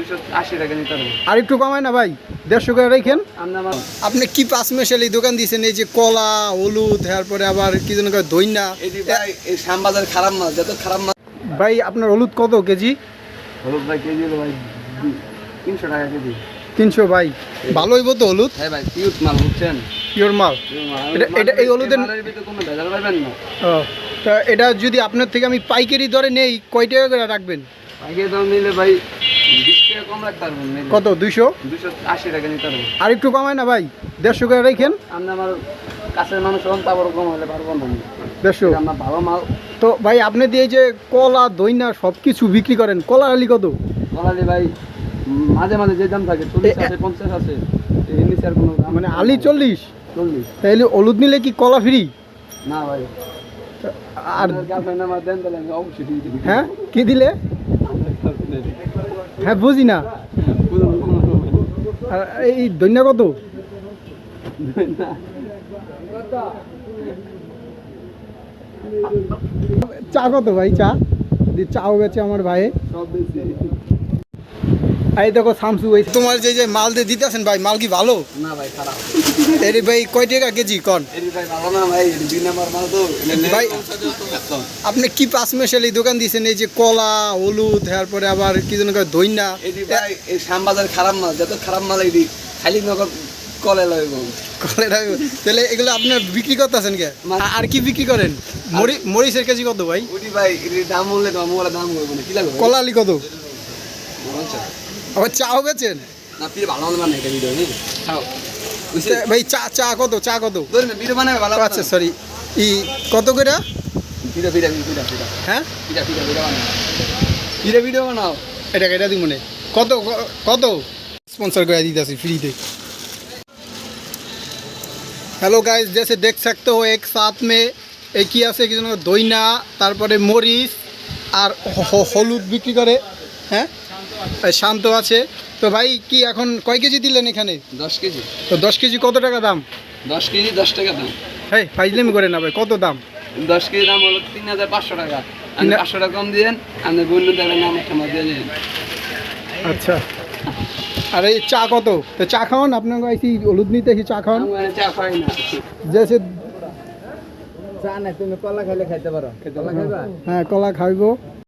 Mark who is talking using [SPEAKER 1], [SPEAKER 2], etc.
[SPEAKER 1] 280 টাকা নিতে হবে।
[SPEAKER 2] আর একটু কমায় না ভাই, 150 করে রাখেন। আপনি কি পাঁচ মেশালি দোকান দিয়েছেন? এই যে কলা, হলুদ, তারপরে আবার কি যেন কয় দইনা।
[SPEAKER 1] এই যে ভাই এই শ্যামবাজার খারাপ মাল, যত খারাপ মাল।
[SPEAKER 2] ভাই আপনার হলুদ কত কেজি?
[SPEAKER 1] হলুদ ভাই কেজি হলো ভাই 300 টাকা কেজি।
[SPEAKER 2] 300 ভাই, ভালো হইব তো হলুদ?
[SPEAKER 1] হ্যাঁ ভাই পিওর মাল বুঝছেন,
[SPEAKER 2] পিওর মাল। এটা এই হলুদের
[SPEAKER 1] ভিতরে কোনো ভেজাল পাবেন না।
[SPEAKER 2] ও, তা এটা যদি আপনার থেকে আমি পাইকারি দরে নেই কয় টাকা করে রাখবেন?
[SPEAKER 1] আগে দাম নিলে ভাই 20 টাকা কম রাখতে পারবেন।
[SPEAKER 2] কত? 200?
[SPEAKER 1] 280 টাকা নিতে হবে।
[SPEAKER 2] আর একটু কমায় না ভাই, 150 করে রাখেন।
[SPEAKER 1] আপনি আমার কাছের মানুষ হন, তারপর কম হলে পারবো না।
[SPEAKER 2] 150
[SPEAKER 1] আমার ভালো মাল।
[SPEAKER 2] তো ভাই আপনি দিয়ে যে কলা, দইনা সব কিছু বিক্রি করেন, কলা আলি কত?
[SPEAKER 1] বলালি ভাই মাঝে মাঝে যে দাম থাকে 40 আছে, 50 আছে, এর নিচে আর কোনো দাম
[SPEAKER 2] মানে আলি 40?
[SPEAKER 1] 40
[SPEAKER 2] তাইলে হলুদ নিলে কি কলা ফ্রি?
[SPEAKER 1] না ভাই।
[SPEAKER 2] আর
[SPEAKER 1] গার্লফ্রেন্ড আমার দেন তাহলে আমি অবশ্যই দিয়ে দিবি।
[SPEAKER 2] হ্যাঁ কি দিলে? হ্যাঁ বুঝি না। আর এই দইনা কত? চা কত ভাই? চাও বেচে আমার ভাই।
[SPEAKER 1] সব বেশি
[SPEAKER 2] এই দেখো শামসু, এই তোমার যে মাল দিয়ে দিতেছেন ভাই, মাল কি ভালো?
[SPEAKER 1] না ভাই খারাপ।
[SPEAKER 2] এর ভাই কয় টাকা কেজি কন?
[SPEAKER 1] এর ভাই ভালো না ভাই, এর 2 নাম্বার মাল তো
[SPEAKER 2] ভাই আপনি কি পাঁচ মেশালি দোকান দিয়েছেন? এই যে কলা, হলুদ, তারপরে আবার কি যেন কয় দইনা।
[SPEAKER 1] এই যে ভাই এই শ্যামবাজার খারাপ মাল, যত খারাপ মাল এই খালি নগর কলে লইব।
[SPEAKER 2] তাহলে এগুলো আপনার বিক্রি করতেছেন কে? আর কি বিক্রি করেন? মরিচের কেজি কত ভাই?
[SPEAKER 1] ওটি ভাই এর দাম বললে তো মোলা দাম করব না, কি লাগবে?
[SPEAKER 2] কলা আলি কত? আবার চাও বেচেন?
[SPEAKER 1] না পিরে ভালো মানে এটা ভিডিও নি খাও
[SPEAKER 2] ভাই চা কত? চা কত?
[SPEAKER 1] ধরেন ভিডিও বানাবে ভালো।
[SPEAKER 2] আচ্ছা সরি, কত করে?
[SPEAKER 1] ভিডিও
[SPEAKER 2] হ্যাঁ
[SPEAKER 1] ভিডিও বানাও।
[SPEAKER 2] এটা দিই মনে কত स्पॉन्सर कर दी थी फ्री थे। हेलो गाइस, जैसे देख सकते हो एक साथ में एक ही আছে কি যেন দইনা, তারপরে মরিচ আর হলুদ বিক্রি করে। হ্যাঁ শান্ত আছে। তো ভাই কি এখন কয় কেজি দিলেন এখানে?
[SPEAKER 1] 10 কেজি।
[SPEAKER 2] তো 10 কেজি কত টাকা দাম?
[SPEAKER 1] 10 কেজি 10 টাকা দাম।
[SPEAKER 2] হ্যাঁ ফাইজলামি করে না ভাই, কত দাম?
[SPEAKER 1] 10 কেজি দাম হলো 3500 টাকা। আপনি 500 টাকা কম দিয়েন, আপনি বন্য দেবেন নাম একটা মাছ দিয়ে দেন।
[SPEAKER 2] আচ্ছা, আর এই চা কত? তো চা খাওয়ান আপনার কাছে, হলুদ নিতে কি চা খাওয়ান?
[SPEAKER 1] আমি চা খাই না।
[SPEAKER 2] জেসে
[SPEAKER 1] চা না, তুমি কলা খাইলে খাইতে পারো। কলা খাইবা?
[SPEAKER 2] হ্যাঁ কলা খাইবো।